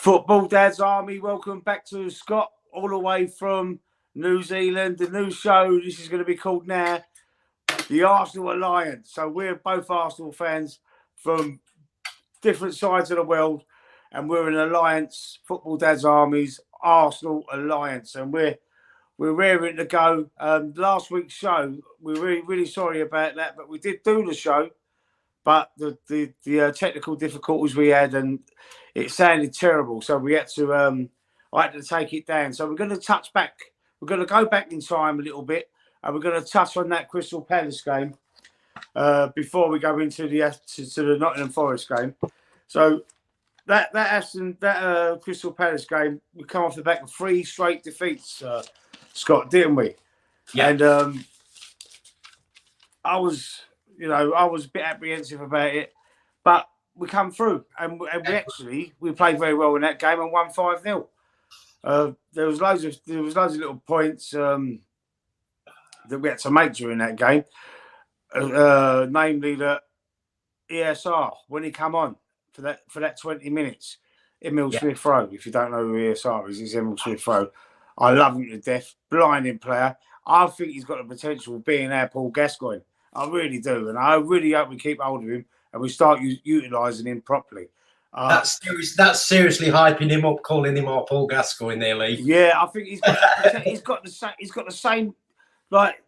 Football Dad's Army, welcome back to Scott, all the way from New Zealand. The new show, this is going to be called now the Arsenal Alliance. So we're both Arsenal fans from different sides of the world, and we're an alliance, Football Dad's Army's Arsenal Alliance, and we're raring to go. Last week's show, we're really sorry about that, but we did do the show, but the technical difficulties we had, and it sounded terrible, so we had to I had to take it down. So we're going to touch back. We're going to go back in time a little bit, and we're going to touch on that Crystal Palace game before we go into the Nottingham Forest game. So that Crystal Palace game, we come off the back of 3 straight defeats, Scott, didn't we? Yeah. And I was a bit apprehensive about it, but we come through, and we played very well in that game and won 5-0. There was loads of little points that we had to make during that game, namely that ESR, when he come on for that 20 minutes, Emil Smith-Rowe. If you don't know who ESR is, he's Emil Smith-Rowe. I love him to death, blinding player. I think he's got the potential of being our Paul Gascoigne. I really do, and I really hope we keep hold of him and we start utilising him properly. That's seriously hyping him up, calling him our Paul Gascoigne there, Lee. Yeah, I think he's got the same like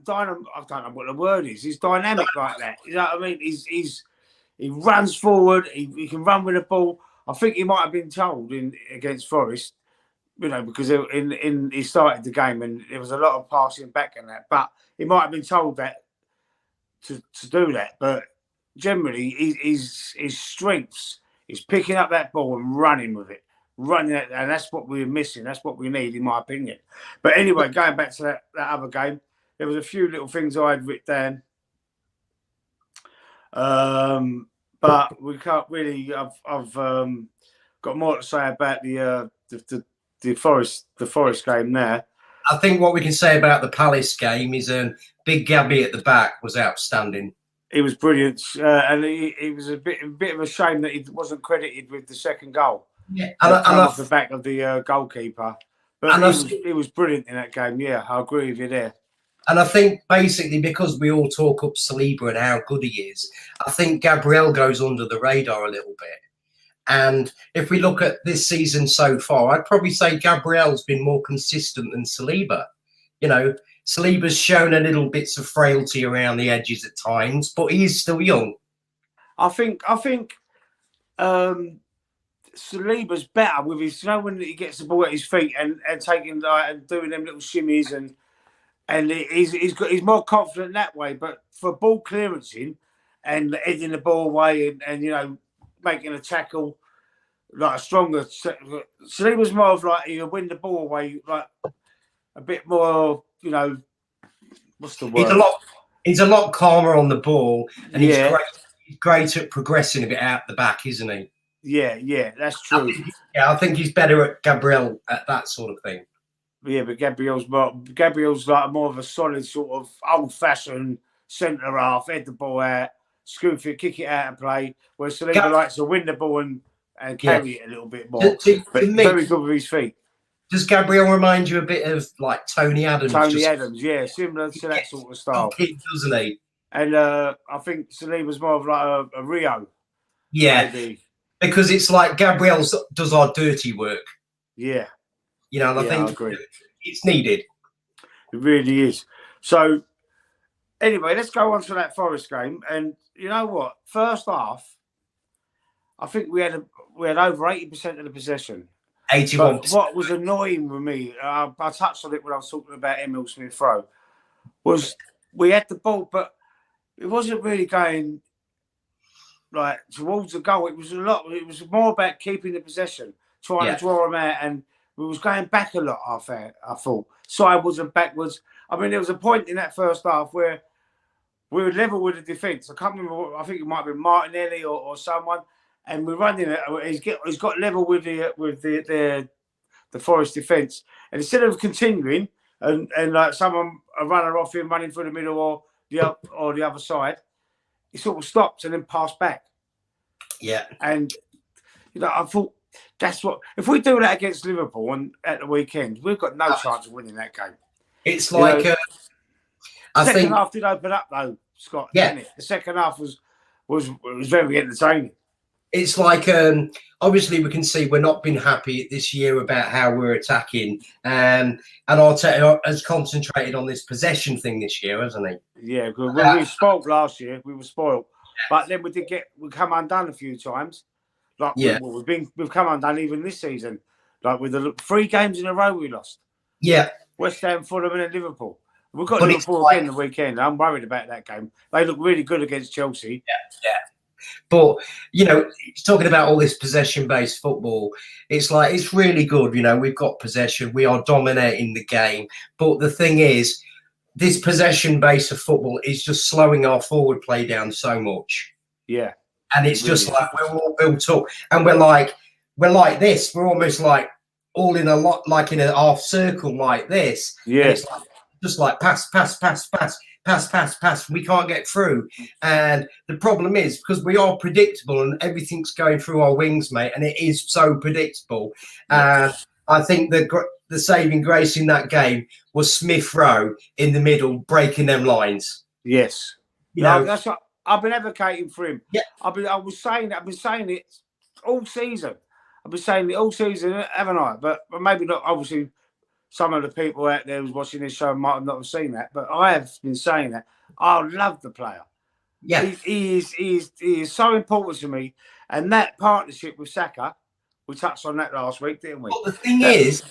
dynamo. I don't know what the word is. He's dynamic like that. You know what I mean? He runs forward. He can run with the ball. I think he might have been told against Forest, because he started the game and there was a lot of passing back and that. But he might have been told that to do that. But generally, his strengths is picking up that ball and running with it, and that's what we're missing. That's what we need, in my opinion. But anyway, going back to that other game, there was a few little things I had written down, but we can't really. I've got more to say about the Forest game there. I think what we can say about the Palace game is Big Gabby at the back was outstanding. He was brilliant, and he was a bit of a shame that he wasn't credited with the second goal. Yeah, and off the back of the goalkeeper. But he was brilliant in that game. Yeah, I agree with you there. And I think basically because we all talk up Saliba and how good he is, I think Gabriel goes under the radar a little bit. And if we look at this season so far, I'd probably say Gabriel's been more consistent than Saliba. Saliba's shown a little bits of frailty around the edges at times, but he is still young. I think Saliba's better with his, when he gets the ball at his feet and taking and doing them little shimmies and he's more confident that way. But for ball clearancing and heading the ball away and making a tackle like a stronger, Saliba's more of like he'll win the ball away like a bit more. What's the word? He's a lot calmer on the ball, and he's great at progressing a bit out the back, isn't he? Yeah, that's true. I think he's better at Gabriel at that sort of thing. Yeah, but Gabriel's like more of a solid sort of old-fashioned centre half, head the ball out, scoop it, kick it out and play. Where Saliba likes to win the ball and carry it a little bit more. But very good with his feet. Does Gabriel remind you a bit of like Tony Adams? Adams, yeah, similar to that sort of style. Doesn't he? And I think Saliba's more of like a Rio. Yeah, maybe. Because it's like Gabriel does our dirty work. Yeah. I think it's needed. It really is. So, anyway, let's go on to that Forest game. And you know what? First half, I think we had over 80% of the possession. 81%. But what was annoying with me, I touched on it when I was talking about Emil Smith-Rowe, was we had the ball, but it wasn't really going like towards the goal. It was more about keeping the possession, trying to draw them out, and we was going back a lot. I thought sideways and backwards. I mean, there was a point in that first half where we were level with the defence. I can't remember. I think it might have been Martinelli or someone. And we're running it. He's got level with the Forest defence, and instead of continuing and like someone a runner off him running through the middle or the other side, he sort of stopped and then passed back. Yeah, and I thought that's what. If we do that against Liverpool and at the weekend, we've got no chance of winning that game. It's like I second think half did open up though, Scott. Yeah. Didn't it? The second half was very entertaining. it's like obviously we can see we're not been happy this year about how we're attacking, and Arteta has concentrated on this possession thing this year, hasn't he? Yeah, because we were spoiled last year. We were spoiled, but then we come undone a few times. Like we've come undone even this season. Like with the 3 games in a row we lost. Yeah, West Ham, Fulham, and then Liverpool. We've got But Liverpool it's again the weekend. I'm worried about that game. They look really good against Chelsea. yeah. But you know, talking about all this possession-based football, it's like it's really good. You know, we've got possession, we are dominating the game. But the thing is, this possession-based of football is just slowing our forward play down so much. Yeah, And it's just like we're all built up, and we're like this. We're almost like all in a lot, like in a half circle, like this. yeah, And it's like, just like pass. We can't get through, and the problem is because we are predictable and everything's going through our wings, mate. And it is so predictable. And I think the saving grace in that game was Smith Rowe in the middle breaking them lines. Yes. You know, That's what I've been advocating for him. Yeah. I've been saying it all season. I've been saying it all season, haven't I? But maybe not. Obviously, some of the people out there who's watching this show might not have seen that. But I have been saying that. I love the player. yeah. He is so important to me. And that partnership with Saka, we touched on that last week, didn't we? But the thing is,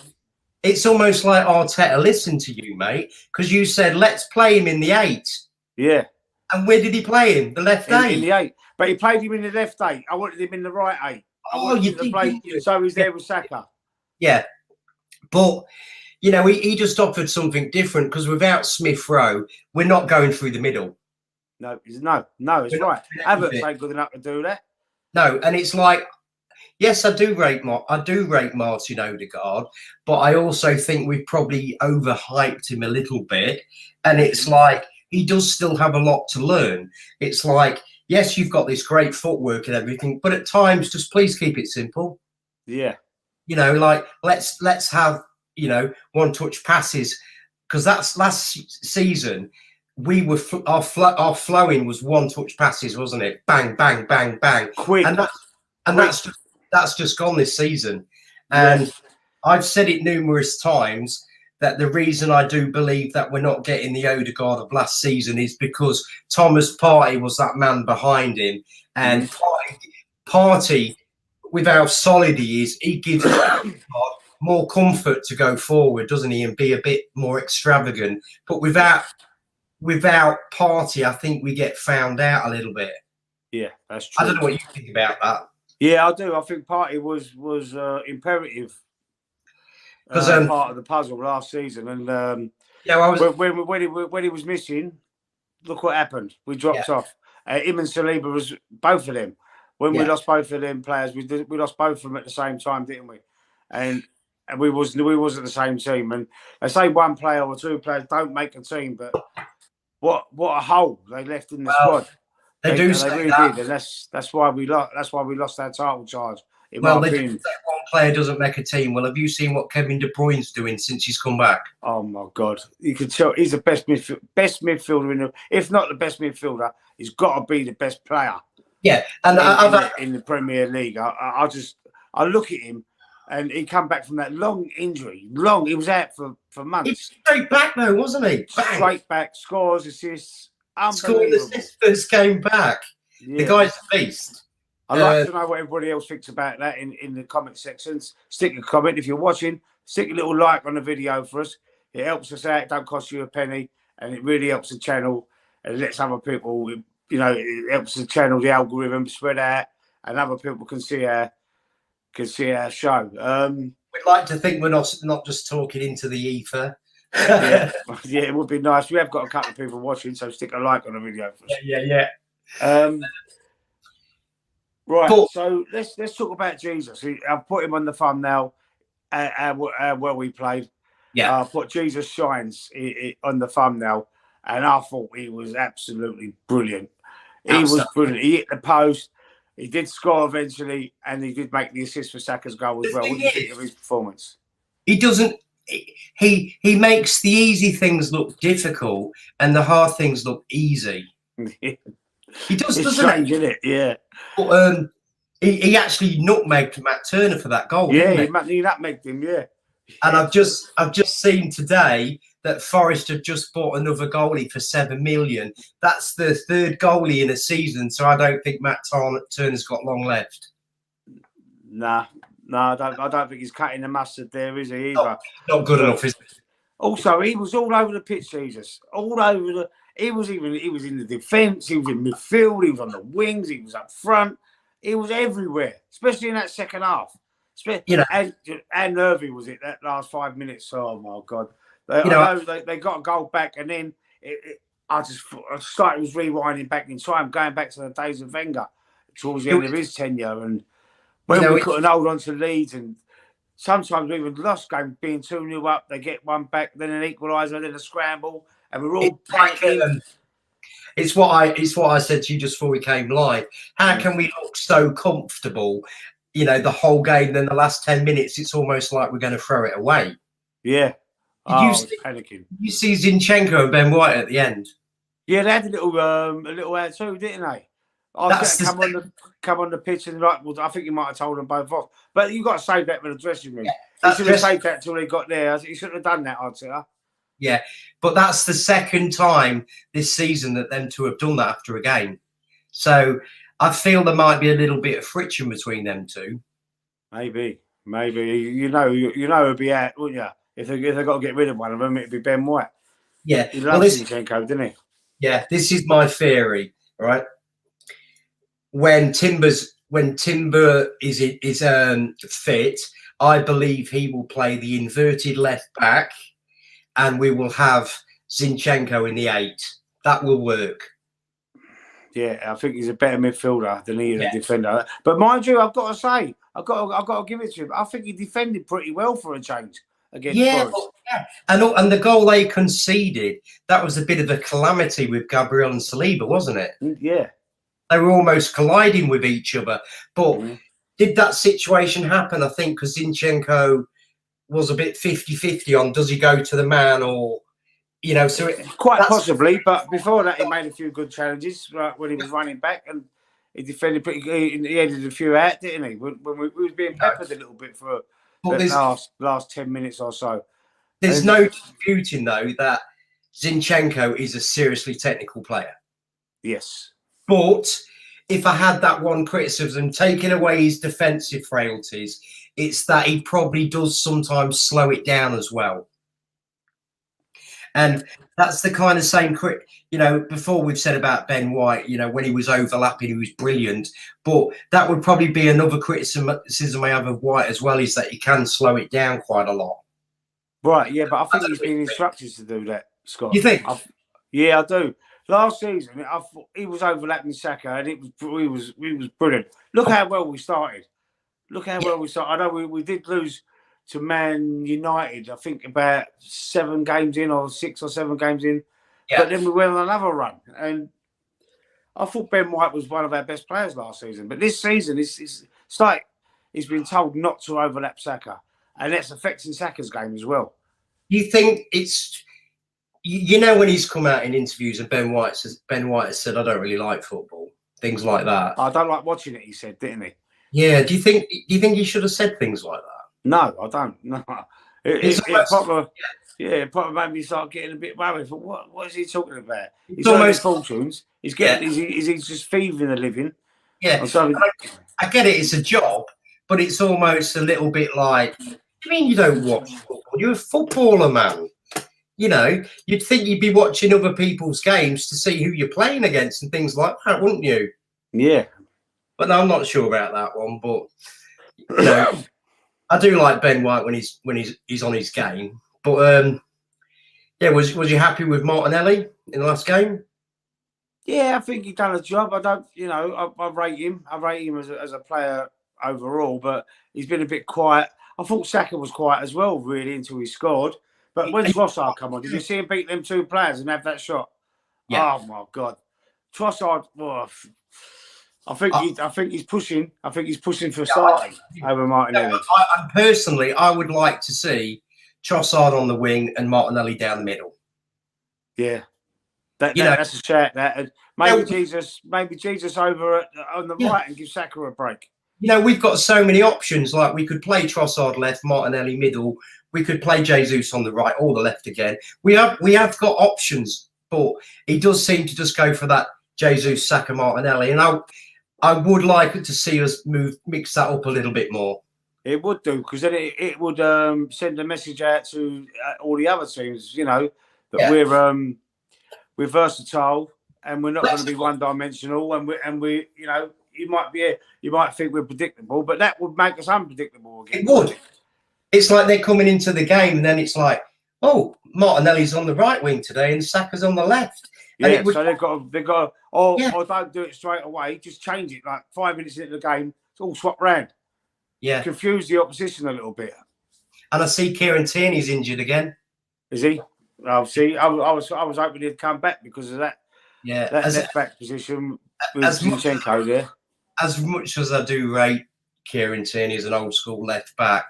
it's almost like Arteta listened to you, mate, because you said let's play him in the 8. Yeah. And where did he play him? The left 8. In the 8. But he played him in the left 8. I wanted him in the right 8. You did, didn't you? So he's there with Saka. Yeah. But, you know, he just offered something different because without Smith Rowe, we're not going through the middle. No, it's right. Havertz ain't good enough to do that. No, and it's like, yes, I do rate Martin Odegaard, but I also think we've probably overhyped him a little bit. And it's like, he does still have a lot to learn. It's like, yes, you've got this great footwork and everything, but at times, just please keep it simple. Yeah. You know, like let's have, you know, one-touch passes, because that's last season. We were our flowing was one-touch passes, wasn't it? Bang, bang, bang, bang. Quick. That's just gone this season. And I've said it numerous times that the reason I do believe that we're not getting the Odegaard of last season is because Thomas Partey was that man behind him, and Partey, with how solid he is, he gives more comfort to go forward, doesn't he, and be a bit more extravagant. But without Partey, I think we get found out a little bit. Yeah, that's true. I don't know what you think about that. Yeah, I do. I think Partey was imperative. Because part of the puzzle last season, and when he was missing, look what happened. We dropped off. Him and Saliba was both of them. When we lost both of them players, we lost both of them at the same time, didn't we? And we wasn't the same team. And they say one player or 2 players don't make a team, but what a hole they left in the squad. They do say really that. did, and that's why we lost. That's why we lost our title charge. Well, they do say one player doesn't make a team. Well, have you seen what Kevin De Bruyne's doing since he's come back? Oh my God! You can tell he's the best midfielder if not the best midfielder, he's got to be the best player. Yeah, and in the Premier League, I look at him, and he come back from that long injury. He was out for months. He's straight back though, wasn't he? Bang. Straight back, scores, assists, scored assists first game back. Yeah. The guy's a beast. I'd like to know what everybody else thinks about that in the comment sections. Stick a comment if you're watching. Stick a little like on the video for us. It helps us out. It don't cost you a penny, and it really helps the channel and lets other people. You know, it helps the channel, the algorithm spread out, and other people can see our show. We'd like to think we're not just talking into the ether. yeah, it would be nice. We have got a couple of people watching, so stick a like on the video for us. Yeah. Right, so let's talk about Jesus. I've put him on the thumbnail. Where we played. Yeah, I put Jesus Shines on the thumbnail, and I thought he was absolutely brilliant. He was brilliant. He hit the post. he did score eventually, and he did make the assist for Saka's goal as The well. thing What do you think is, of his performance? he doesn't. He makes the easy things look difficult and the hard things look easy. He does, It's doesn't strange, he? isn't it? Yeah. But, he actually nutmegged Matt Turner for that goal, Yeah, didn't he? he nutmegged him, yeah. And I've just seen today that Forest have just bought another goalie for 7 million. That's the third goalie in a season, so I don't think Matt Turner's got long left. Nah, I don't think he's cutting the mustard there, is he, either? Not good enough, is it? Also, he was all over the pitch, Jesus. All over the. He was in the defence. He was in midfield. He was on the wings. He was up front. He was everywhere, especially in that second half. You know, and nervy was it that last 5 minutes? Oh my God! They got a goal back, and then I started was rewinding back in time, going back to the days of Wenger towards the end of his tenure, and when we couldn't hold on to leads, and sometimes we even lost game being 2-0 up. They get one back, then an equaliser, then a scramble, and we're all panicking. It's what I said to you just before we came live. How can we look so comfortable, the whole game? Then the last 10 minutes, it's almost like we're going to throw it away. Yeah. Panicking. You see Zinchenko and Ben White at the end. Yeah, they had a little ad too, didn't they? Come on the pitch and well, I think you might have told them both off. But you got to save that for the dressing room. He should have saved that till they got there. He shouldn't have done that, I'd say. Yeah, but that's the second time this season that them two have done that after a game. So I feel there might be a little bit of friction between them two. Maybe. It'd be out, wouldn't you? If they got to get rid of one of them, it'd be Ben White. Yeah, he loves Zinchenko, didn't he? Yeah, this is my theory, right? When Timber is fit, I believe he will play the inverted left back, and we will have Zinchenko in the 8. That will work. Yeah, I think he's a better midfielder than he is a defender. But mind you, I've got to say, I've got to give it to him. I think he defended pretty well for a change against Forest. And the goal they conceded, that was a bit of a calamity with Gabriel and Saliba, wasn't it? Yeah. They were almost colliding with each other. But did that situation happen, I think, because Zinchenko was a bit 50-50 on does he go to the man or, so quite possibly. But before that, he made a few good challenges when he was running back, and he defended pretty good. He headed a few out, didn't he? When we was being peppered a little bit for the last 10 minutes or so. There's no disputing, though, that Zinchenko is a seriously technical player. Yes. But if I had that one criticism, taking away his defensive frailties, it's that he probably does sometimes slow it down as well. And that's the kind of same, before we've said about Ben White, when he was overlapping, he was brilliant. But that would probably be another criticism I have of White as well, is that he can slow it down quite a lot. Right, yeah, but I think he's been instructed to do that, Scott. You think? Yeah, I do. Last season, he was overlapping Saka, and we was brilliant. Look how well we started. I know we did lose to Man United, I think about 7 games in, or 6 or 7 games in. Yeah. But then we went on another run. And I thought Ben White was one of our best players last season. But this season, it's like he's been told not to overlap Saka. And that's affecting Saka's game as well. You think it's... when he's come out in interviews and Ben White has said, I don't really like football, things like that. I don't like watching it, he said, didn't he? Yeah. Do you think he should have said things like that? No, I don't. No. It probably made me start getting a bit worried. For what is he talking about? He's almost fortunes. He's getting. He's just thieving a living. Yeah. I get it. It's a job, but it's almost a little bit like. I mean, you don't watch football. You're a footballer, man. You'd think you'd be watching other people's games to see who you're playing against and things like that, wouldn't you? Yeah. But no, I'm not sure about that one. But I do like Ben White when he's on his game. But was you happy with Martinelli in the last game? Yeah, I think he done a job. I don't, I rate him. I rate him as a player overall, but he's been a bit quiet. I thought Saka was quiet as well, really, until he scored. But when Trossard come on, did you see him beat them 2 players and have that shot? Yeah. Oh, my God. Trossard, I think he's pushing. I think he's pushing for starting over Martinelli. Personally, I would like to see Trossard on the wing and Martinelli down the middle. Yeah, that's a shout. That and maybe Jesus over on the right and give Saka a break. We've got so many options. Like we could play Trossard left, Martinelli middle. We could play Jesus on the right or the left again. We have got options, but he does seem to just go for that Jesus, Saka, Martinelli, and I would like to see us mix that up a little bit more. It would do, because then it would send a message out to all the other teams, that we're versatile and we're not going to be one-dimensional, and we you might think we're predictable, but that would make us unpredictable again. It would. It's like they're coming into the game and then it's like, oh, Martinelli's on the right wing today and Saka's on the left. Yeah, so they've got don't do it straight away. Just change it. Like 5 minutes into the game, it's all swapped round. Yeah, confuse the opposition a little bit. And I see Kieran Tierney's injured again. Is he? Oh, see, I was hoping he'd come back because of that. Yeah, that left back position with Zinchenko there. As much as I do rate Kieran Tierney as an old school left back,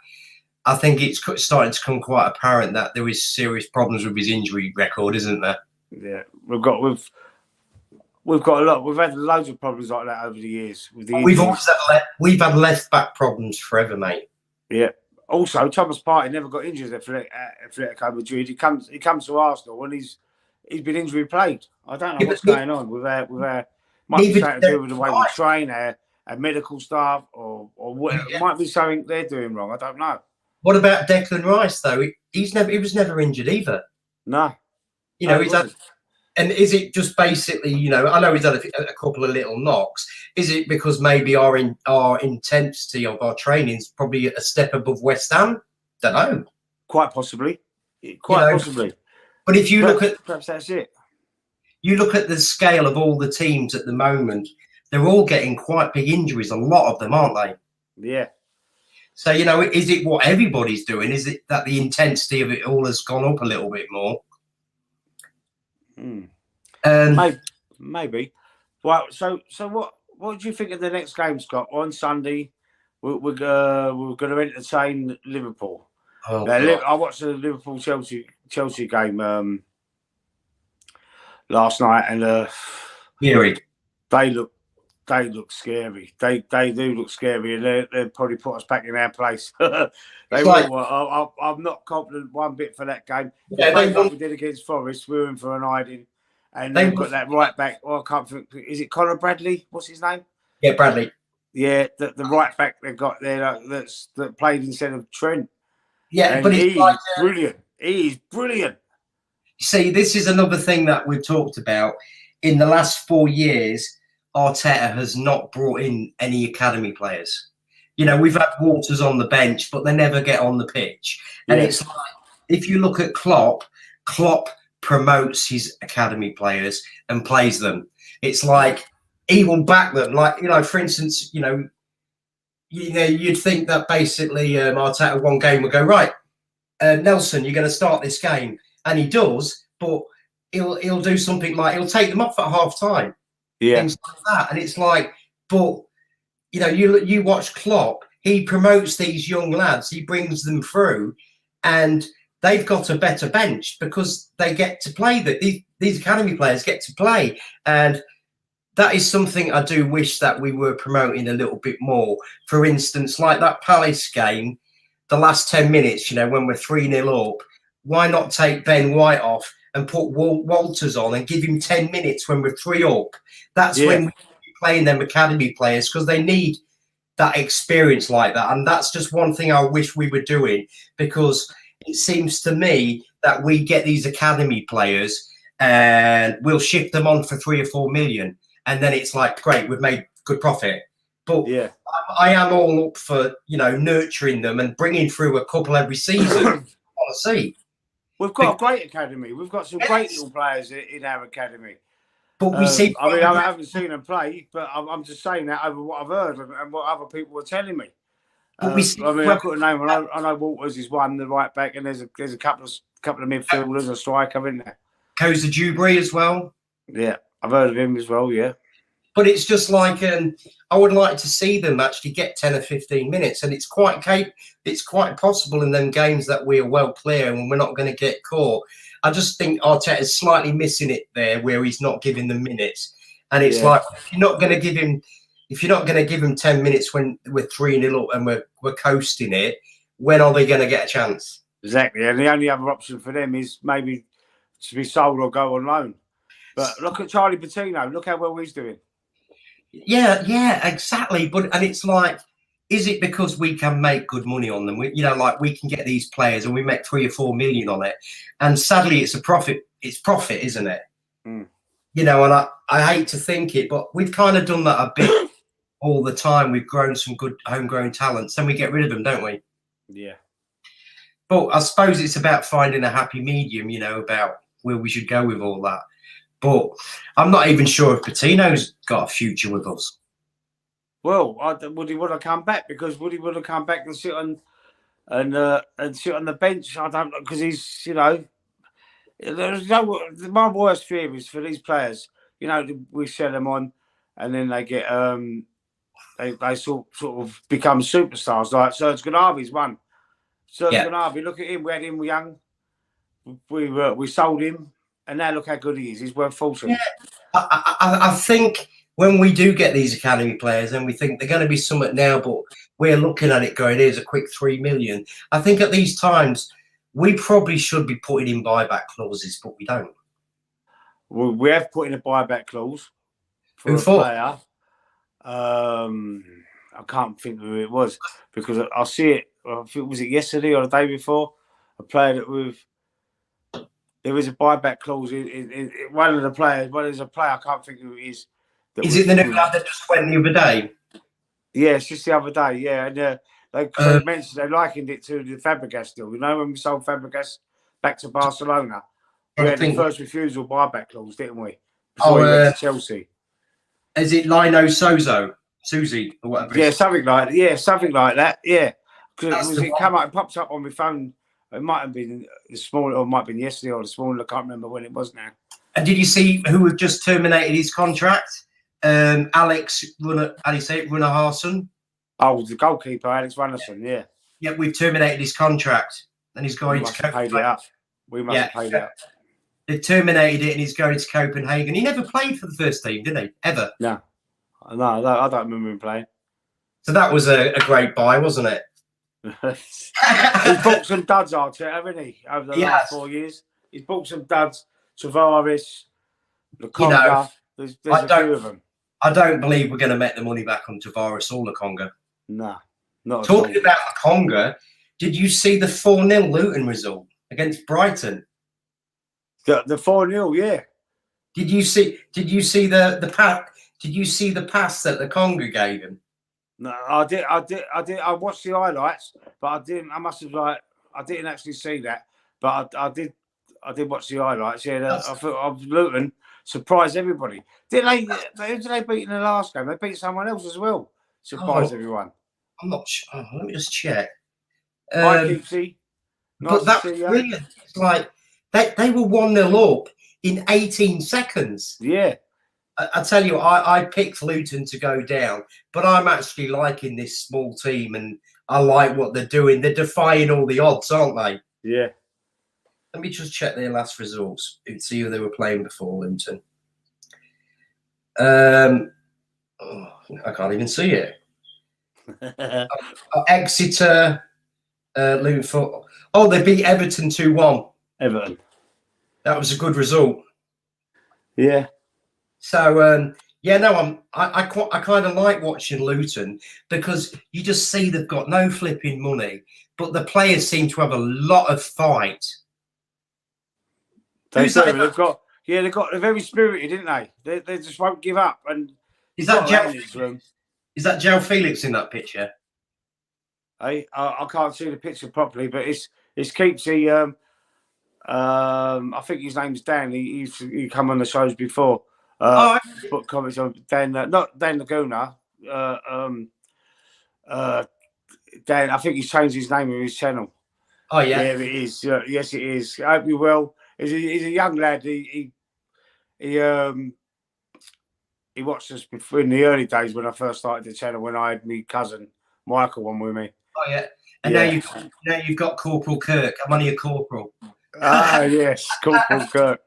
I think it's starting to become quite apparent that there is serious problems with his injury record, isn't there? Yeah, we've got a lot. We've had loads of problems like that over the years. We've had left back problems forever, mate. Yeah. Also, Thomas Partey never got injured at Atletico Madrid. He comes to Arsenal and he's been injury plagued. I don't know what's going on with our might be something to do with the way we train, our medical staff, or what. It might be something they're doing wrong. I don't know. What about Declan Rice though? He was never injured either. No. He's had, and is it just basically, I know he's had a couple of little knocks. Is it because maybe our intensity of our training is probably a step above West Ham? Don't know. Quite possibly. Possibly. But if you look at, perhaps that's it. You look at the scale of all the teams at the moment, they're all getting quite big injuries. A lot of them, aren't they? Yeah. So, is it what everybody's doing? Is it that the intensity of it all has gone up a little bit more? Maybe. Well, so what do you think of the next game, Scott? On Sunday, we're going to entertain Liverpool. I watched the Liverpool Chelsea game last night, and they look scary. They do look scary, and they'll probably put us back in our place. They will. I'm not confident one bit for that game. Yeah, like we did against Forest, we were in for an hiding. And they've got that right back. Oh, I can't think. Is it Conor Bradley? What's his name? Yeah, Bradley. Yeah, the right back they've got there that played instead of Trent. Yeah, and but he's brilliant. He's brilliant. See, this is another thing that we've talked about. In the last 4 years, Arteta has not brought in any academy players. We've had Walters on the bench, but they never get on the pitch. And it's like, if you look at Klopp promotes his academy players and plays them. It's like he will back them. Like, for instance, you'd think that basically Arteta one game would go, right, Nelson, you're going to start this game. And he does, but he'll do something like he'll take them off at half time. Yeah. Things like that. And it's like, but you watch Klopp, he promotes these young lads, he brings them through, and they've got a better bench because they get to play. These academy players get to play, and that is something I do wish that we were promoting a little bit more. For instance, like that Palace game, the last 10 minutes, when we're 3-0 up, why not take Ben White off and put Walters on and give him 10 minutes when we're 3 up? That's when we're playing them academy players, because they need that experience like that. And that's just one thing I wish we were doing, because it seems to me that we get these academy players and we'll ship them on for 3 or 4 million. And then it's like, great, we've made good profit. But I am all up for, nurturing them and bringing through a couple every season. I want to see. We've got a great academy. We've got some great little players in our academy. But we see. I haven't seen them play, but I'm just saying that over what I've heard and what other people were telling me. I couldn't name. I know Walters is one, the right back, and there's a couple of midfielders, a striker in there. Koza Dewberry as well. Yeah, I've heard of him as well. Yeah. But it's just like I would like to see them actually get 10 or 15 minutes, and it's quite possible in them games that we are well clear and we're not going to get caught. I just think Arteta is slightly missing it there, where he's not giving them minutes, and it's like if you're not going to give him 10 minutes when we're 3-0 up and we're coasting it, when are they going to get a chance? Exactly, and the only other option for them is maybe to be sold or go on loan. But look at Charlie Patino. Look how well he's doing. Yeah, exactly. And it's like, is it because we can make good money on them? We can get these players and we make 3 or 4 million on it. And sadly, it's a profit. It's profit, isn't it? Mm. And I hate to think it, but we've kind of done that a bit all the time. We've grown some good homegrown talents, and we get rid of them, don't we? Yeah. But I suppose it's about finding a happy medium, about where we should go with all that. But I'm not even sure if Patino's got a future with us. Well, would he want to come back? Because would he want to come back and sit on the bench? I don't know, because he's, there's my worst fear is for these players. We sell them on, and then they get they sort of become superstars. Like Serge Gnabry's one. Serge Gnabry, look at him. We had him young. We sold him. And now look how good he is. He's worth fortune. Yeah. I think when we do get these academy players and we think they're going to be somewhat now, but we're looking at it going, here's a quick 3 million. I think at these times, we probably should be putting in buyback clauses, but we don't. Well, we have put in a buyback clause for a player. I can't think who it was because I see it. I think, was it yesterday or the day before? A player that there was a buyback clause in one of the players. Well, there's a player, I can't think who it is. Is it the new lad that just went the other day? Yeah, it's just the other day. Yeah, and they mentioned they likened it to the Fabregas deal. When we sold Fabregas back to Barcelona, we had the first refusal buyback clause, didn't we? Before he went to Chelsea. Is it Lino Susie or whatever? Yeah, something like that. Yeah, something like that. Yeah, because it popped up on my phone. It might have been this morning, or it might have been yesterday or this morning. I can't remember when it was now. And did you see who had just terminated his contract? Alex Runarsson. Oh, the goalkeeper, Alex Runarsson. Yeah. Yeah, we've terminated his contract, and he's going to Copenhagen. We must have paid it up. They terminated it, and he's going to Copenhagen. He never played for the first team, did he? Ever? No, I don't remember him playing. So that was a great buy, wasn't it? He's bought some duds, Arteta, hasn't he? Over the last 4 years, he's bought some duds. Tavares, Lokonga. There's a few of them. I don't believe we're going to make the money back on Tavares or Lokonga. No, not talking about Lokonga. Did you see the 4-0 Luton result against Brighton? The 4-0, yeah. Did you see the pass? Did you see the pass that Lokonga gave him? No, I did. I watched the highlights, but I didn't. I must have I didn't actually see that, but I did. I did watch the highlights. Yeah, I thought Luton surprised everybody. Who did they beat in the last game? They beat someone else as well. Surprised everyone. I'm not sure. Oh, let me just check. Keepsy. But that's brilliant. It's like they were 1-0 up in 18 seconds. Yeah. I tell you, I picked Luton to go down, but I'm actually liking this small team, and I like what they're doing. They're defying all the odds, aren't they? Yeah. Let me just check their last results and see who they were playing before Luton. I can't even see it. Exeter, Luton. Oh, they beat Everton 2-1. Everton. That was a good result. Yeah. So I kind of like watching Luton because you just see they've got no flipping money, but the players seem to have a lot of fight. They're very spirited, didn't they? They just won't give up. And is that João Felix in that picture? I can't see the picture properly, but it's Keepsy. I think his name's Dan. He come on the shows before. Put comments on Dan, not Dan Laguna. Dan, I think he's changed his name of his channel. Oh yeah, yeah, it is. Yes, it is. I hope you will. He's a young lad. He he watched us before in the early days when I first started the channel, when I had my cousin Michael on with me. Oh yeah. And Yeah. now you've got Corporal Kirk. I'm only a corporal. Ah, yes, Corporal Kirk.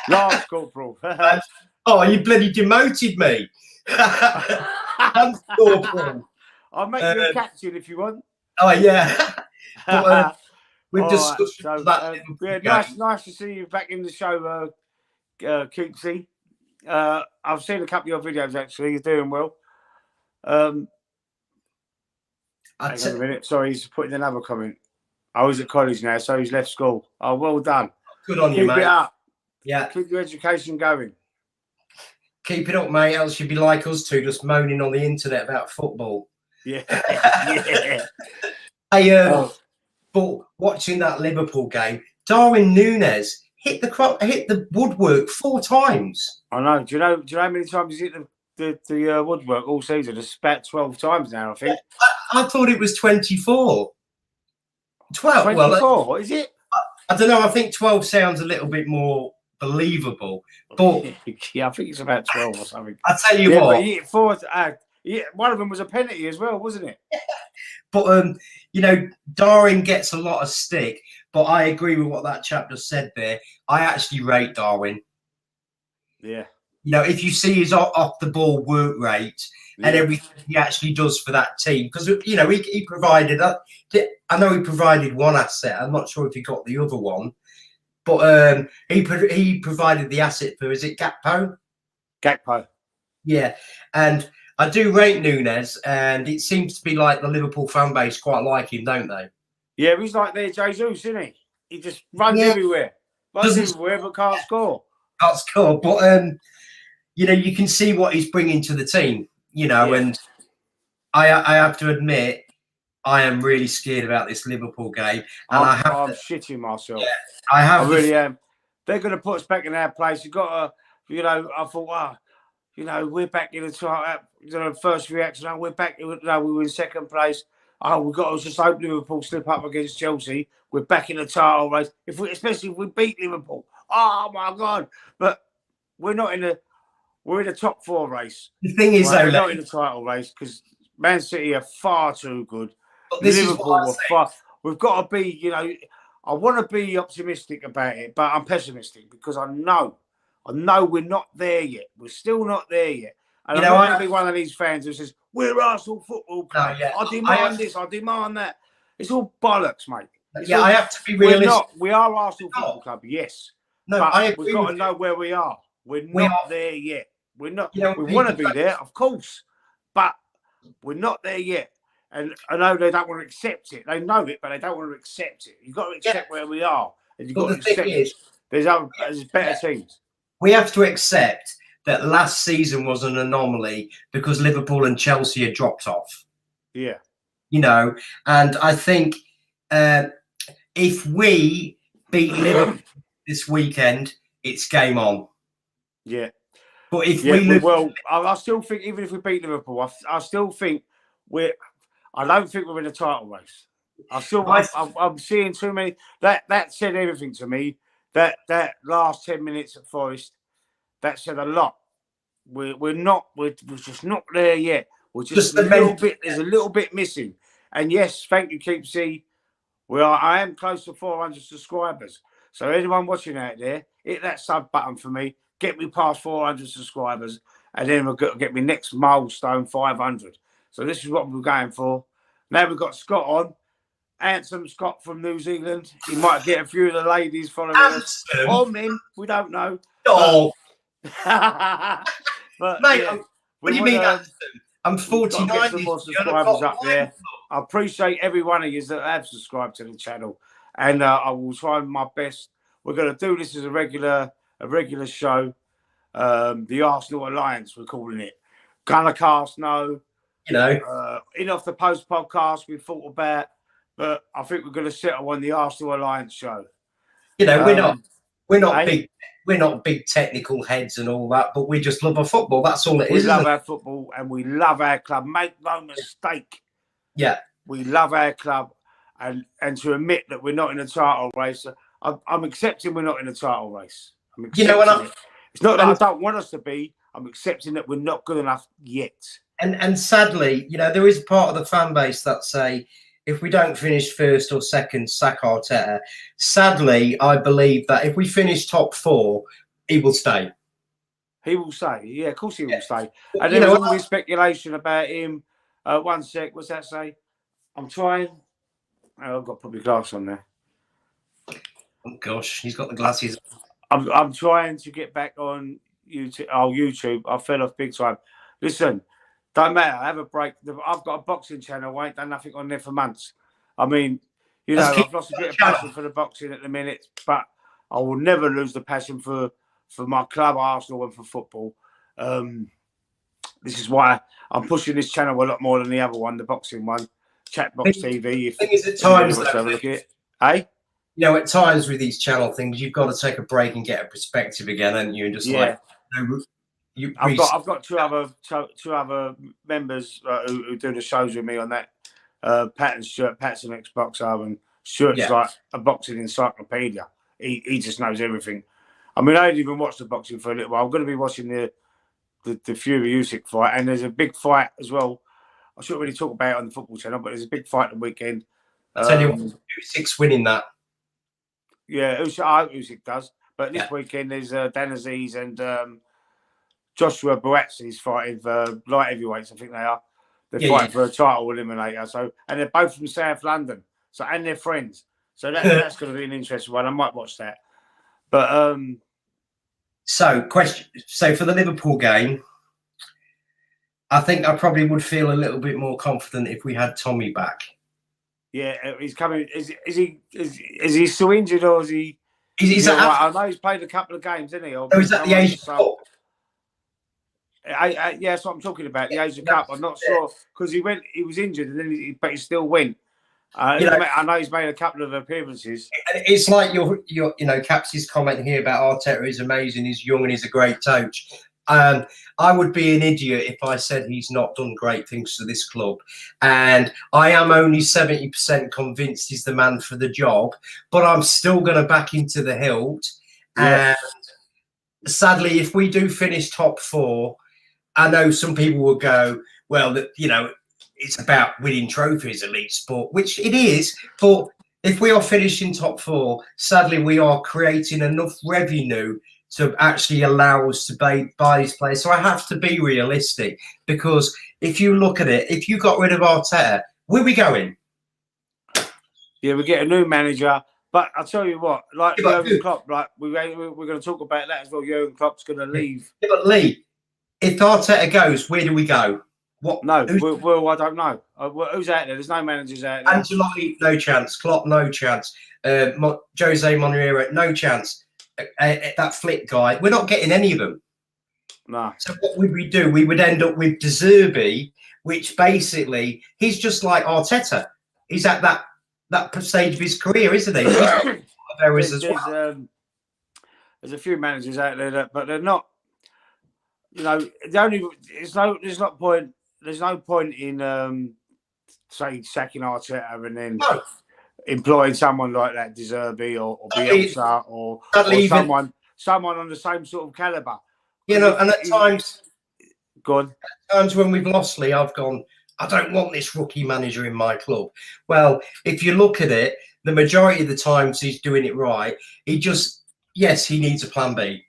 Last Corporal. Oh, you bloody demoted me. I'm corporal. I'll make you a captain if you want. Oh yeah. But, we've discussed that. Yeah, nice to see you back in the show, Keepsy. I've seen a couple of your videos actually. You're doing well. Hang on a minute. Sorry, he's putting another comment. I was at college now, so he's left school. Oh, well done. Good on you, mate. Keep it up. Yeah. Keep your education going. Keep it up, mate. Else you'd be like us two, just moaning on the internet about football. Yeah. Yeah. Hey, but watching that Liverpool game, Darwin Núñez hit the woodwork 4 times. I know. Do you know how many times he's hit the woodwork all season? It's about 12 times now, I think. I thought it was 24. 12. 24, well, is it? I don't know. I think 12 sounds a little bit more believable. But yeah, I think it's about 12 or something. I tell you what. But he hit 4. One of them was a penalty as well, wasn't it? But Darwin gets a lot of stick. But I agree with what that chap just said there. I actually rate Darwin. Yeah. If you see his off the ball work rate and everything he actually does for that team, because he provided that. I know he provided one asset. I'm not sure if he got the other one, but he provided the asset for. Is it Gakpo? Gakpo. Yeah, and I do rate Núñez, and it seems to be like the Liverpool fan base quite like him, don't they? Yeah, he's like their Jesus, isn't he? He just runs everywhere, but can't score. Can't score, but you can see what he's bringing to the team. And I have to admit, I am really scared about this Liverpool game, and I'm shitting myself. Yeah, I really am. They're going to put us back in our place. You've got to, I thought, we're back in the title. First reaction, we're back. We were in second place. We've got to just hope Liverpool slip up against Chelsea. We're back in the title race. Especially if we beat Liverpool. Oh my God! But we're not in the. We're in the top 4 race. The thing is, we're not in the title race because Man City are far too good. Liverpool are far. We've got to be, I want to be optimistic about it, but I'm pessimistic because I know we're not there yet. We're still not there yet. And I'm not going to be one of these fans who says, we're Arsenal Football Club. No, I demand this, I demand that. It's all bollocks, mate. I have to be realistic. We are Arsenal Football Club, yes. No, but we've got to know where we are. We're not there yet. We're not. We want to be there, of course, but we're not there yet. And I know they don't want to accept it. They know it, but they don't want to accept it. You've got to accept where we are, and you've got to accept there's better teams. We have to accept that last season was an anomaly because Liverpool and Chelsea had dropped off. Yeah, and I think if we beat Liverpool this weekend, it's game on. Yeah. But if I still think even if we beat Liverpool, I still think I don't think we're in a title race. I'm seeing too many. That said everything to me. That last 10 minutes at Forest, that said a lot. We're just not there yet. We're just a little bit. There's a little bit missing. And yes, thank you, Keepsy. I am close to 400 subscribers. So anyone watching out there, hit that sub button for me. Get me past 400 subscribers, and then we'll get me next milestone 500. So this is what we're going for. Now we've got Scott on, handsome Scott from New Zealand. He might get a few of the ladies following us, or men. We don't know. Oh, but mate, what do you mean? I'm 49. Get some more subscribers up there. I appreciate every one of you that have subscribed to the channel, and I will try my best. We're going to do this as a regular show. The Arsenal Alliance, we're calling it. Gunnercast, no. In Off the Post podcast, we thought about, but I think we're going to settle on the Arsenal Alliance show. We're not big technical heads and all that, but we just love our football. That's all it is. We love our football and we love our club. Make no mistake. Yeah, we love our club, and to admit that we're not in a title race, I'm accepting we're not in a title race. It's not that I don't want us to be. I'm accepting that we're not good enough yet. And sadly, there is part of the fan base that say, if we don't finish first or second, sack Arteta. Sadly, I believe that if we finish top 4, he will stay. He will stay. Yeah, of course he will stay. And there was all this speculation about him. One sec, what's that say? I'm trying. Oh, I've got to put my glass on there. Oh gosh, he's got the glasses. I'm trying to get back on YouTube. Oh, YouTube. I fell off big time. Listen, don't matter. I have a break. I've got a boxing channel. I ain't done nothing on there for months. I mean, I've lost a bit of passion for the boxing at the minute, but I will never lose the passion for my club, Arsenal, and for football. This is why I'm pushing this channel a lot more than the other one, the boxing one, Chatbox TV. If thing is, at times, have a look at it. Hey? At times with these channel things, you've got to take a break and get a perspective again, haven't you? And just I've got two other members who do the shows with me on that. Pat and Stuart. Pat's an ex-boxer, and Stuart's like a boxing encyclopedia. He just knows everything. I mean, I didn't even watch the boxing for a little while. I'm going to be watching the Fury Usyk fight, and there's a big fight as well. I shouldn't really talk about it on the football channel, but there's a big fight the weekend. I tell you what, Usyk's winning that. Yeah, Usyk does. But this weekend there's Dan Aziz and Joshua Buatsi's fighting light heavyweights. I think they are. They're fighting for a title eliminator. So, and they're both from South London. So, and they're friends. So that's going to be an interesting one. I might watch that. But so for the Liverpool game, I think I probably would feel a little bit more confident if we had Tommy back. Yeah, he's coming. Is he still injured or is he? I know he's played a couple of games, isn't he? Or is that the Asian Cup? Yeah, that's what I'm talking about. The Asian Cup. I'm not sure because he was injured, and then but he still went. I know he's made a couple of appearances. It's like your Caps' comment here about Arteta is amazing. He's young and he's a great coach. I would be an idiot if I said he's not done great things for this club. And I am only 70% convinced he's the man for the job, but I'm still going to back him to the hilt. Yes. And sadly, if we do finish top 4, I know some people will go, well, it's about winning trophies, elite sport, which it is. But if we are finishing top 4, sadly, we are creating enough revenue to actually allow us to buy these players. So I have to be realistic, because if you look at it, if you got rid of Arteta, where are we going? Yeah, we get a new manager. But I'll tell you what, like Jurgen Klopp, like we're going to talk about that as well. Jurgen Klopp's going to leave. Yeah, but Lee, if Arteta goes, where do we go? What? No, I don't know. Who's out there? There's no managers out there. Ancelotti, no chance. Klopp, no chance. Jose Mourinho, no chance. That Flick guy, we're not getting any of them. No. So what would we do? We would end up with De Zerbi, which basically he's just like Arteta. He's at that stage of his career, isn't he? There's a few managers out there but they're not. There's no point in say sacking Arteta and then employing someone like that, De Zerbi or Bielsa or someone on the same sort of caliber. And at times, go on. At times when we've lost, Lee, I've gone, I don't want this rookie manager in my club. Well, if you look at it, the majority of the times he's doing it right. He needs a plan B.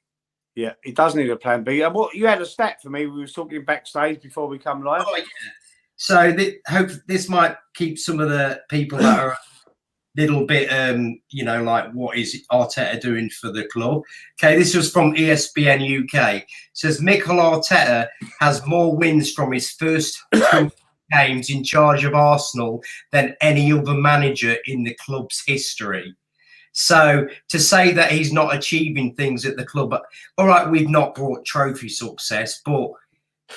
Yeah, he does need a plan B. And what you had a stat for me, we were talking backstage before we come live. Oh, yeah. So hope this might keep some of the people that are a little bit, like what is Arteta doing for the club? Okay, this was from ESPN UK. It says Mikel Arteta has more wins from his first games in charge of Arsenal than any other manager in the club's history. So to say that he's not achieving things at the club, all right, we've not brought trophy success, but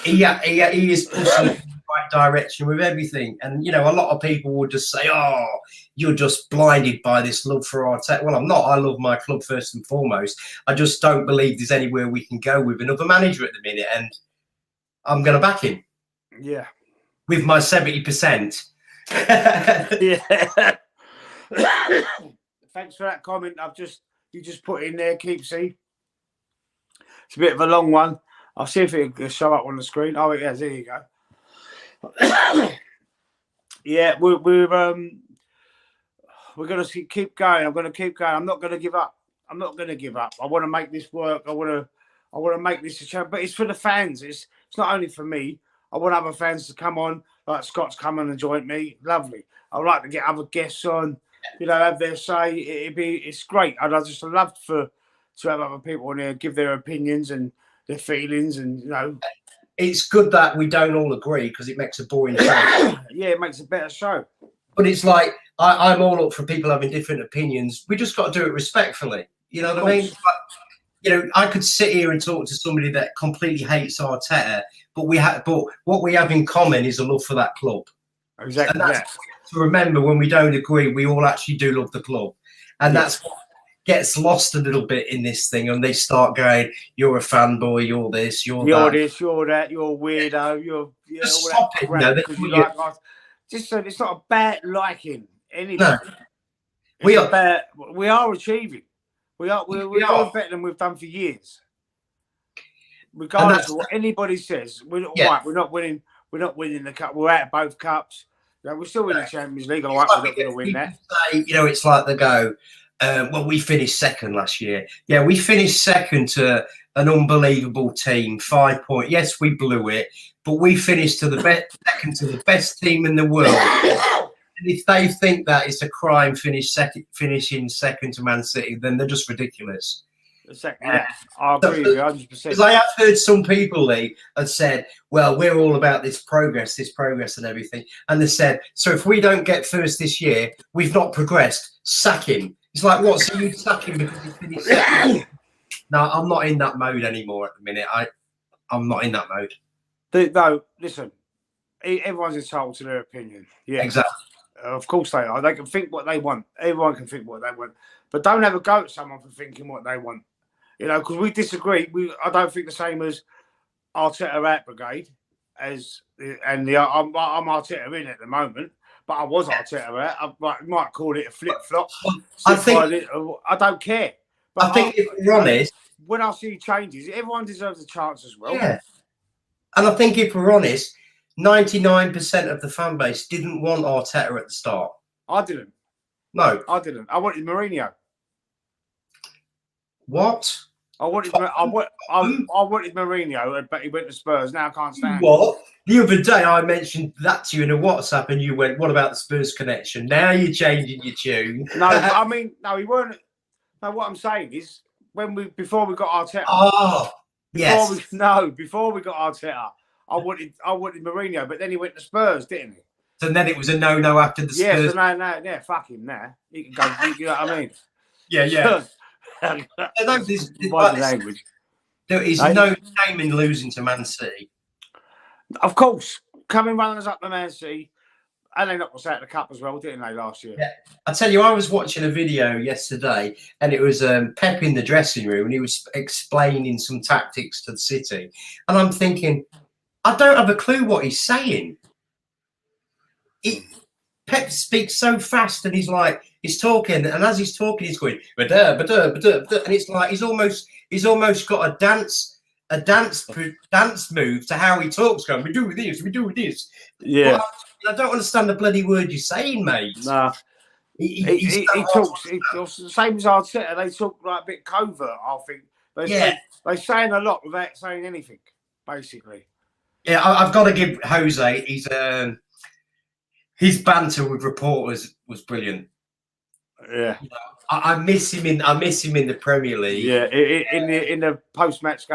he is pushing in the right direction with everything. And, a lot of people will just say, oh, you're just blinded by this love for Arteta. Well, I'm not. I love my club first and foremost. I just don't believe there's anywhere we can go with another manager at the minute. And I'm going to back him. Yeah. With my 70%. Yeah. Thanks for that comment. You just put in there, Keepsy. It's a bit of a long one. I'll see if it can show up on the screen. Oh, it has. There you go. Yeah, we're going to keep going. I'm going to keep going. I'm not going to give up. I'm not going to give up. I want to make this work. I want to make this a challenge. But it's for the fans. It's not only for me. I want other fans to come on, like Scott's come on and join me. Lovely. I would like to get other guests on, have their say. It's great. I'd just love to have other people on here give their opinions and their feelings, and It's good that we don't all agree because it makes a boring show. Yeah, it makes a better show. But it's like I'm all up for people having different opinions. We just got to do it respectfully. You know what I mean? But, I could sit here and talk to somebody that completely hates Arteta, but what we have in common is a love for that club. Exactly. And that's to remember, when we don't agree, we all actually do love the club, and that's what gets lost a little bit in this thing. And they start going, "You're a fanboy. You're this. You're that. This. You're that. You're a weirdo. You're Just all stop that it. crap No, because you like us." Just so it's not about liking anybody. No. We are achieving. We're doing better than we've done for years. Regardless of what anybody says, we're not winning. We're not winning the cup. We're out of both cups. We're still in the Champions League. All right, we're not going to win that. Say, it's like they go, well, we finished second last year. Yeah, we finished second to an unbelievable team, 5 points. Yes, we blew it, but we finished to the second to the best team in the world. And if they think that it's a crime finishing second to Man City, then they're just ridiculous. I agree with you 100%. Because I have heard some people, Lee, have said, well, we're all about this progress and everything. And they said, so if we don't get first this year, we've not progressed. Sack him. It's like, what? So you sack him because he finished second? No, I'm not in that mode anymore at the minute. I'm not in that mode. No, listen, everyone's entitled to their opinion. Yeah, exactly. Of course they are. They can think what they want. Everyone can think what they want. But don't ever go at someone for thinking what they want. Because we disagree. I don't think the same as Arteta out brigade. I'm Arteta in at the moment, but I was Arteta out. I might call it a flip flop. I don't care. But I think if we're honest, when I see changes, everyone deserves a chance as well. Yeah, and I think if we're honest, 99% of the fan base didn't want Arteta at the start. I didn't. No, I didn't. I wanted Mourinho. What? I wanted Mourinho, but he went to Spurs. Now I can't stand what? The other day I mentioned that to you in a WhatsApp, and you went, "What about the Spurs connection?" Now you're changing your tune. No, I mean, no, he weren't. No, what I'm saying is, before we got Arteta. Oh, yes. Before we got Arteta, I wanted Mourinho, but then he went to Spurs, didn't he? So then it was a no after the Spurs. Yeah, fuck him now. He can go. You know what I mean? Yeah. Language. There is no shame in losing to Man City. Of course, coming runners up to Man City, and they knocked us out of the cup as well, didn't they, last year? Yeah. I tell you, I was watching a video yesterday, and it was Pep in the dressing room, and he was explaining some tactics to the City, and I'm thinking, I don't have a clue what he's saying. Pep speaks so fast, and he's talking, and as he's talking, he's going, and it's like he's almost got a dance move to how he talks. Going, we do this. Yeah, but I don't understand the bloody word you're saying, mate. Nah, he talks. The same as Arteta. They talk like a bit covert. I think they're saying a lot without saying anything, basically. Yeah, I've got to give Jose. His banter with reporters was brilliant. Yeah, I miss him in the Premier League. Yeah, in the post-match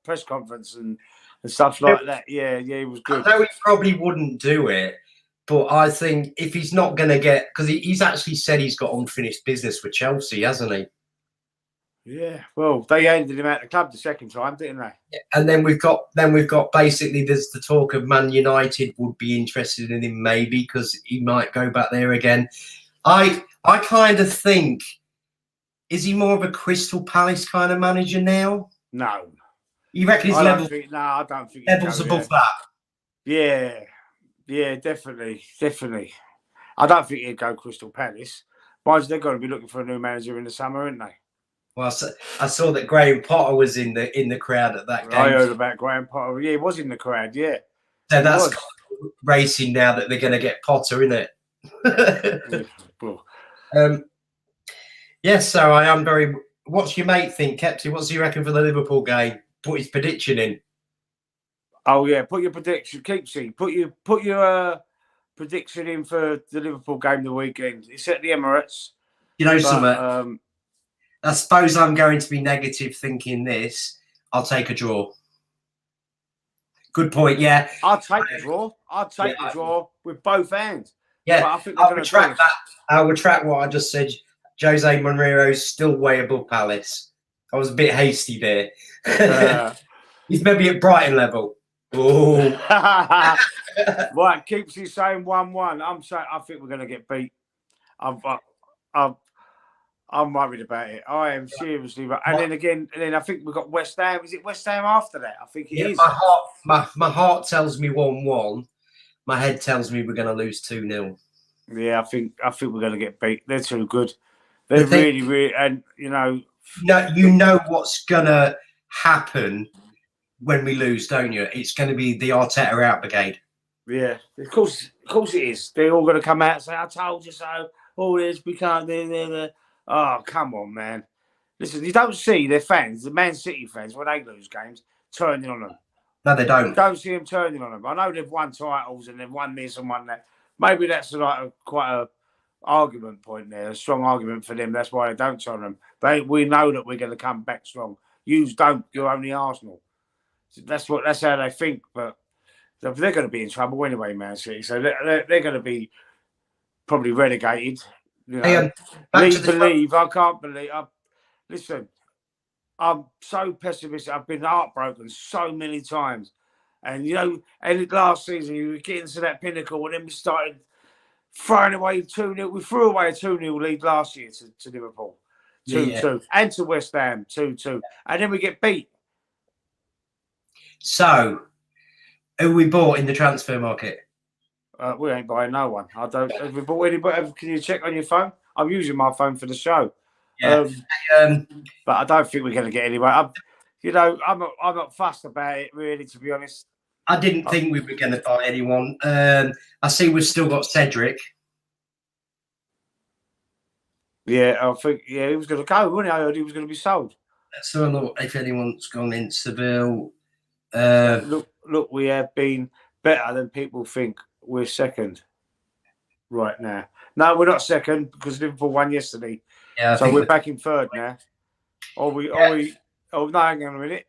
press conference and stuff like that. Yeah, he was good. I know he probably wouldn't do it, but I think if he's not going to get, because he's actually said he's got unfinished business with Chelsea, hasn't he? Yeah, well, they ended him out of the club the second time, didn't they? Yeah. And then we've got basically there's the talk of Man United would be interested in him maybe because he might go back there again. I kind of think, is he more of a Crystal Palace kind of manager now? No. You reckon his level? I don't think levels above that. Yeah, definitely. I don't think he'd go Crystal Palace. But they're going to be looking for a new manager in the summer, aren't they? Well, I saw that Graham Potter was in the crowd at that game. I heard about Graham Potter. Yeah, he was in the crowd. Yeah, so that's kind of racing now that they're going to get Potter in it. Yes, so I am very. What's your mate think, Kepsy? What's he reckon for the Liverpool game? Put his prediction in. Oh yeah, put your prediction, Keepsy. Put your prediction in for the Liverpool game the weekend. It's at the Emirates. You know, something. I suppose I'm going to be negative thinking this. I'll take a draw. Good point. Yeah, I'll take the draw. I'll take the draw with both hands. Yeah, but I think I'll retract that. I'll retract what I just said. Jose Mourinho's still way above Palace. I was a bit hasty there. He's maybe at Brighton level. Oh, right. Keepsy saying 1-1. I'm saying I think we're going to get beat. I'm worried about it. I am seriously. And then I think we've got West Ham. Is it West Ham after that? I think it is. My heart tells me 1-1. My head tells me we're going to lose 2-0. Yeah, I think we're going to get beat. They're too good. They're really, and you know what's going to happen when we lose, don't you? It's going to be the Arteta out brigade. Yeah, of course it is. They're all going to come out and say, "I told you so." All this we can't do. Oh, come on, man. Listen, you don't see their fans, the Man City fans, when they lose games, turning on them. No, they don't. You don't see them turning on them. I know they've won titles and they've won this and won that. Maybe that's quite a argument point there, a strong argument for them. That's why they don't turn on them. We know that we're going to come back strong. You don't. You're only Arsenal. So that's how they think. But they're going to be in trouble anyway, Man City. So they're going to be probably relegated. You know, believe. I can't believe. Listen, I'm so pessimistic. I've been heartbroken so many times. And, and last season, you were getting to that pinnacle, and then we started throwing away 2-0. We threw away a 2-0 lead last year to Liverpool, 2-2, and to West Ham, 2-2. And then we get beat. So, who we bought in the transfer market? We ain't buying no one. I don't. Have we bought anybody? Can you check on your phone? I'm using my phone for the show. Yeah. But I don't think we're going to get anywhere. I'm not fussed about it, really, to be honest. I didn't think we were going to buy anyone. I see we've still got Cedric. Yeah, I think he was going to go, wasn't he? I heard he was going to be sold. Let's have a look if anyone's gone in Seville. Look, we have been better than people think. We're second right now. No, we're not second because Liverpool won yesterday. Yeah, so we're back in third now. Oh, no, hang on a minute.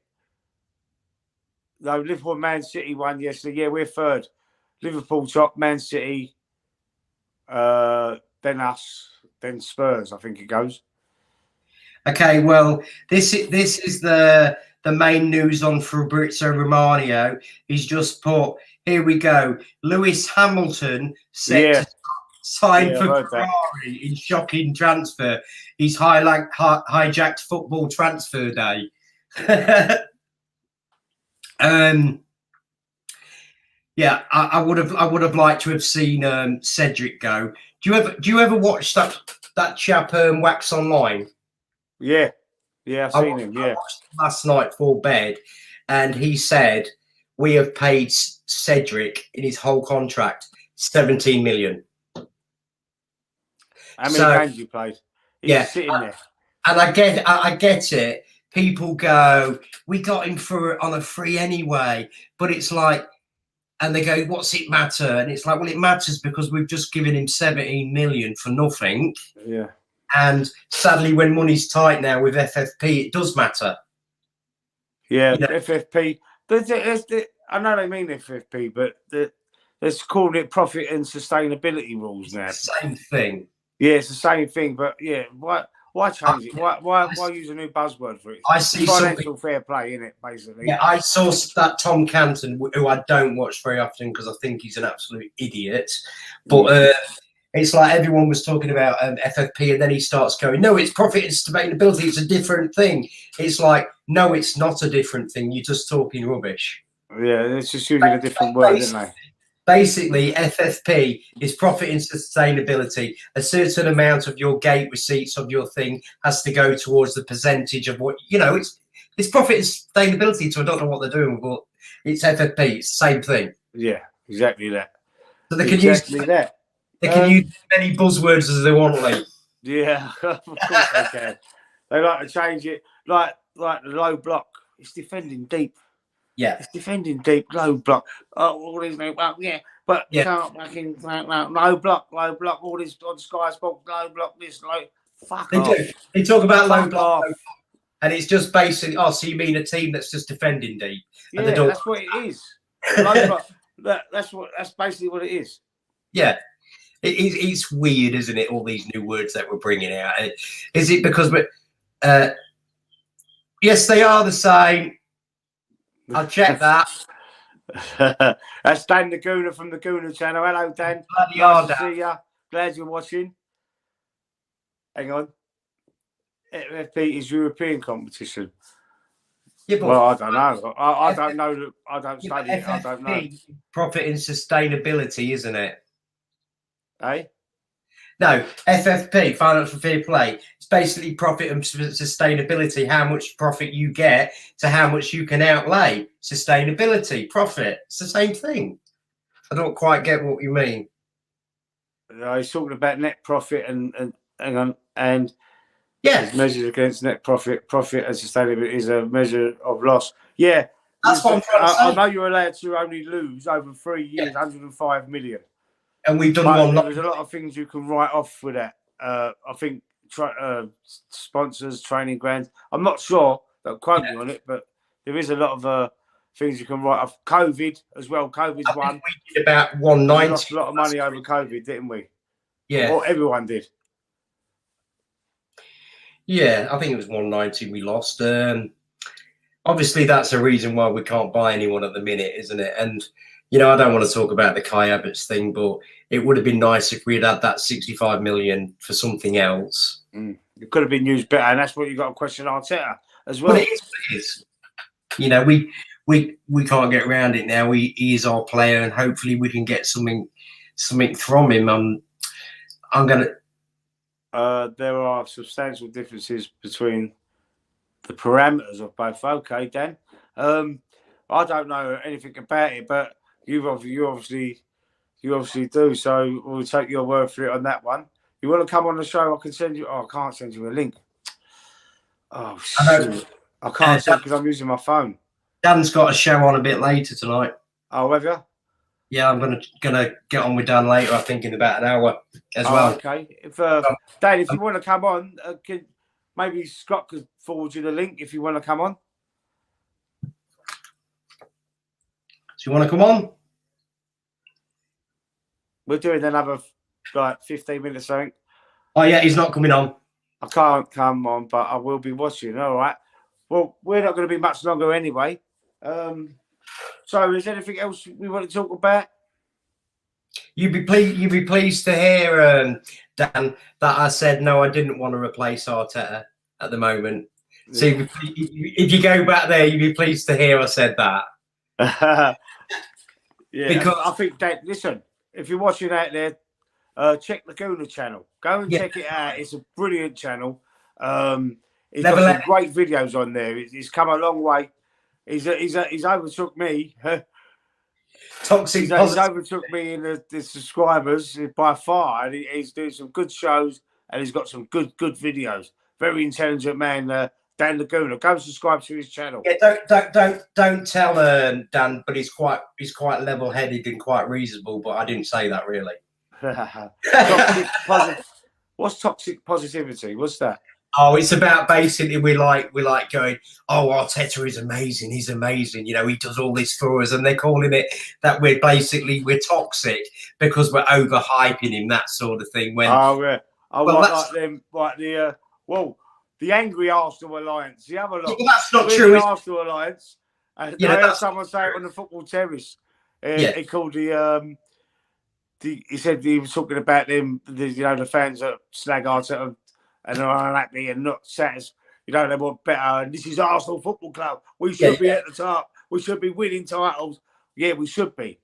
No, Liverpool, Man City won yesterday. Yeah, we're third. Liverpool top, Man City, then us, then Spurs. I think it goes. Okay, well, this is the main news on Fabrizio Romano. He's just put, here we go. Lewis Hamilton set to sign for Ferrari in shocking transfer. He's hijacked football transfer day. Yeah, I would have liked to have seen Cedric go. Do you ever watch that chap Wax Online? Yeah, I've seen him. Yeah, I watched him last night for bed, and he said we have paid Cedric in his whole contract 17 million. How many games you played? He's sitting there. And I get it. People go, we got him on a free anyway, but it's like, and they go, what's it matter? And it's like, well, it matters because we've just given him 17 million for nothing. Yeah. And sadly, when money's tight now with FFP, it does matter. Yeah, FFP. I know they mean FFP, but let's call it profit and sustainability rules now. Same thing. Yeah, it's the same thing, but yeah, why change it? Why use a new buzzword for it? I see financial fair play in it, basically. Yeah, I saw that Tom Canton, who I don't watch very often because I think he's an absolute idiot. But it's like everyone was talking about FFP, and then he starts going, "No, it's profit and sustainability. It's a different thing." It's like, no, it's not a different thing. You're just talking rubbish. Yeah, it's just using a different word, isn't they? basically FFP is profit and sustainability. A certain amount of your gate receipts of your thing has to go towards the percentage of what it's profit and sustainability. So I don't know what they're doing, but it's FFP. It's the same thing. Yeah, exactly that. So they exactly can use that. they can use as many buzzwords as they want, Lee. Yeah, of course they can. They like to change it, like the low block. It's defending deep. Yeah, it's defending deep, low block. Oh, all these no block, yeah. But you can't fucking low block. All this on Sky Sports, low block. This low. Fuck off. do. They talk about low Fuck block, off. and it's just basically. Oh, so you mean a team that's just defending deep? Yeah, and that's what it is. Low block. That's basically what it is. Yeah. It's weird, isn't it? All these new words that we're bringing out. Is it because we're? Yes, they are the same. I'll check that. That's Dan the Gooner from the Gooner channel. Hello, Dan. Bloody Nice to hard, see ya. Glad you're watching. Hang on. FFP is European competition. yeah, but, Well, I don't know. I don't know. I don't study it. I don't know. Profit and sustainability, isn't it? Eh? No, FFP, financial fair play. It's basically profit and sustainability. How much profit you get to how much you can outlay. Sustainability, profit. It's the same thing. I don't quite get what you mean. He's talking about net profit and hang on, and Yeah, it's measured against net profit. Profit and sustainability is a measure of loss. Yeah, that's what I'm trying to say. I know you're allowed to only lose over 3 years, 105 million. And we've done But one. there's a lot of things you can write off with that. I think sponsors, training grants. I'm not sure. Don't quote me on it, but there is a lot of things you can write off. COVID as well. COVID's one. We did about We 190. lost a lot of money over COVID, didn't we? Yeah. Well, everyone did. Yeah, I think it was 190 we lost. Obviously, that's a reason why we can't buy anyone at the minute, isn't it? And, I don't want to talk about the Kai Havertz thing, but it would have been nice if we had had that 65 million for something else. It could have been used better, and that's what you got to question Arteta as well. But it is. We can't get around it now. He is our player, and hopefully we can get something from him. I'm gonna. There are substantial differences between the parameters of both. Okay, Dan. I don't know anything about it, but you obviously do. So we'll take your word for it on that one. You want to come on the show? I can send you. Oh, I can't send you a link. Oh shit! I can't because I'm using my phone. Dan's got a show on a bit later tonight. Oh, have you? Yeah, I'm gonna get on with Dan later. I think in about an hour as well. Okay. If Dan, if you want to come on, maybe Scott could forward you the link if you want to come on. Do you want to come on? We're doing another 15 minutes, I think. Oh yeah, he's not coming on. I can't come on, but I will be watching. All right. Well, we're not going to be much longer anyway. So, is there anything else we want to talk about? You'd be pleased to hear, Dan, that I said no. I didn't want to replace Arteta at the moment. Yeah. So, if you go back there, you'd be pleased to hear I said that. Yeah, because I think that. Listen, if you're watching out there, check the Gooner channel. Go and check it out. It's a brilliant channel. He's got some great videos on there. He's come a long way. He's overtook me. Toxic. He's overtook me in the subscribers by far. And he's doing some good shows, and he's got some good videos. Very intelligent man. Dan Laguna. Go and subscribe to his channel. Yeah, don't tell Dan, but he's quite level-headed and quite reasonable. But I didn't say that really. What's toxic positivity? What's that? Oh, it's about basically we like going, oh, Arteta is amazing. He's amazing. He does all this for us, and they're calling it that we're toxic because we're overhyping him, that sort of thing. When the Angry Arsenal Alliance, the other lot. Well, that's not true. The Arsenal Alliance. I heard someone say it on the football terrace. He called he said he was talking about them, the fans that slag Arteta and are unhappy and not satisfied. They want better. And this is Arsenal Football Club. We should be at the top. We should be winning titles. Yeah, we should be.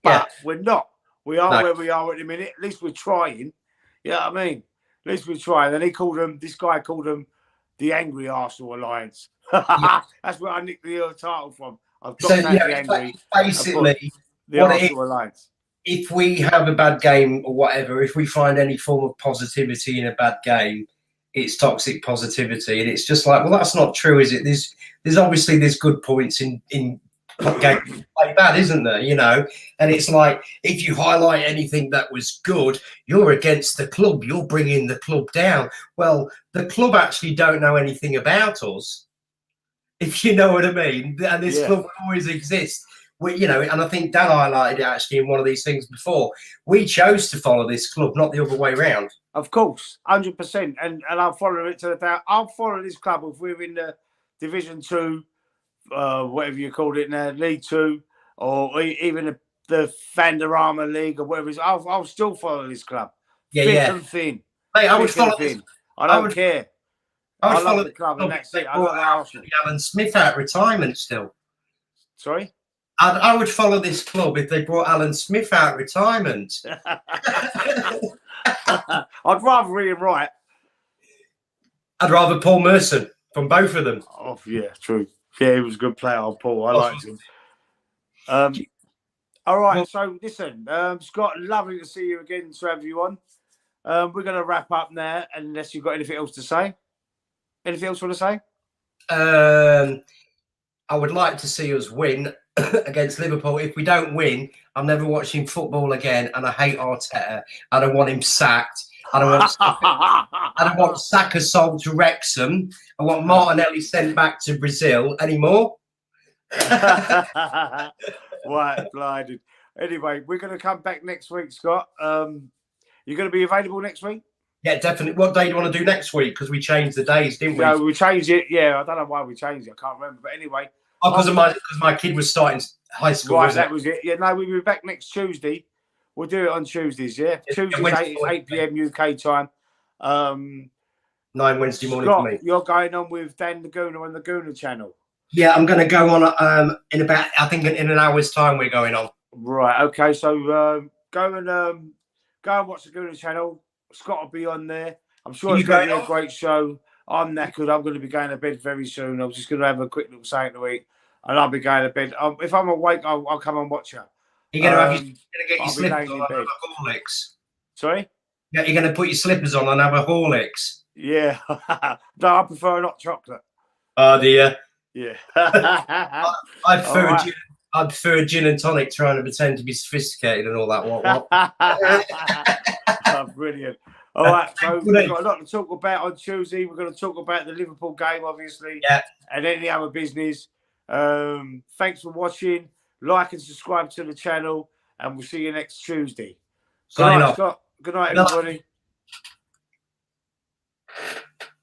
but we're not. We are No. where we are at the minute. At least we're trying. You know what I mean? At least we're trying. And this guy called them the Angry Arsenal Alliance. That's where I nicked the title from. I've got the Angry. Basically, the Arsenal Alliance. If we have a bad game or whatever, if we find any form of positivity in a bad game, it's toxic positivity. And it's just like, well, that's not true, is it? There's obviously good points in games like that, isn't there? You know, and it's like, if you highlight anything that was good, you're against the club. You're bringing the club down. Well, the club actually don't know anything about us, if you know what I mean. And this club will always exist. You know, and I think Dan highlighted it actually in one of these things before. We chose to follow this club, not the other way around. Of course, 100%. And I'll follow it to the day. I'll follow this club if we're in the Division 2, whatever you called it now, League 2, or even the Vanderama League or whatever it is. I'll still follow this club. Thick and thin. Mate, I would follow this. I don't care. I would love the club, and that's it. I love Arsenal. Alan Smith out of retirement still. Sorry? I would follow this club if they brought Alan Smith out of retirement. I'd rather Ian Wright. I'd rather Paul Merson from both of them. Oh, yeah, true. Yeah, he was a good player, Paul. I liked him. All right, so listen, Scott, lovely to see you again, to have you on. We're going to wrap up now, unless you've got anything else to say. Anything else you want to say? I would like to see us win against Liverpool. If we don't win, I'm never watching football again, and I hate Arteta. I don't want him sacked. I don't want Saka sold to Wrexham. I want Martinelli sent back to Brazil anymore. Right, blinded. Anyway, we're going to come back next week, Scott. You're going to be available next week? Yeah, definitely. What day do you want to do next week? Because we changed the days, didn't we? No, we changed it. Yeah, I don't know why we changed it. I can't remember. But anyway. Because my kid was starting high school. Right, that was it. Yeah, no, we'll be back next Tuesday. We'll do it on Tuesdays, yeah? Tuesdays, 8 p.m. UK time. 9 Wednesday morning Scott, for me. You're going on with Dan Laguna on the Guna channel. Yeah, I'm going to go on in about, I think in an hour's time we're going on. Right, okay. So go and watch the Guna channel. Scott will be on there. I'm sure it's going to be a great show. I'm knackered. I'm going to be going to bed very soon. I'm just going to have a quick little something to eat, and I'll be going to bed. If I'm awake, I'll come and watch you. You're going to get your slippers on and have a Horlicks. Sorry? Yeah, you're going to put your slippers on and have a Horlicks. Yeah. No, I prefer not chocolate. Oh, dear. Yeah. I'd prefer a gin and tonic, trying to pretend to be sophisticated and all that. What? Oh, brilliant. All right, so we've got a lot to talk about on Tuesday. We're going to talk about the Liverpool game, obviously, and any other business. Thanks for watching. Like and subscribe to the channel, and we'll see you next Tuesday. Good night, Scott. Good night, everybody.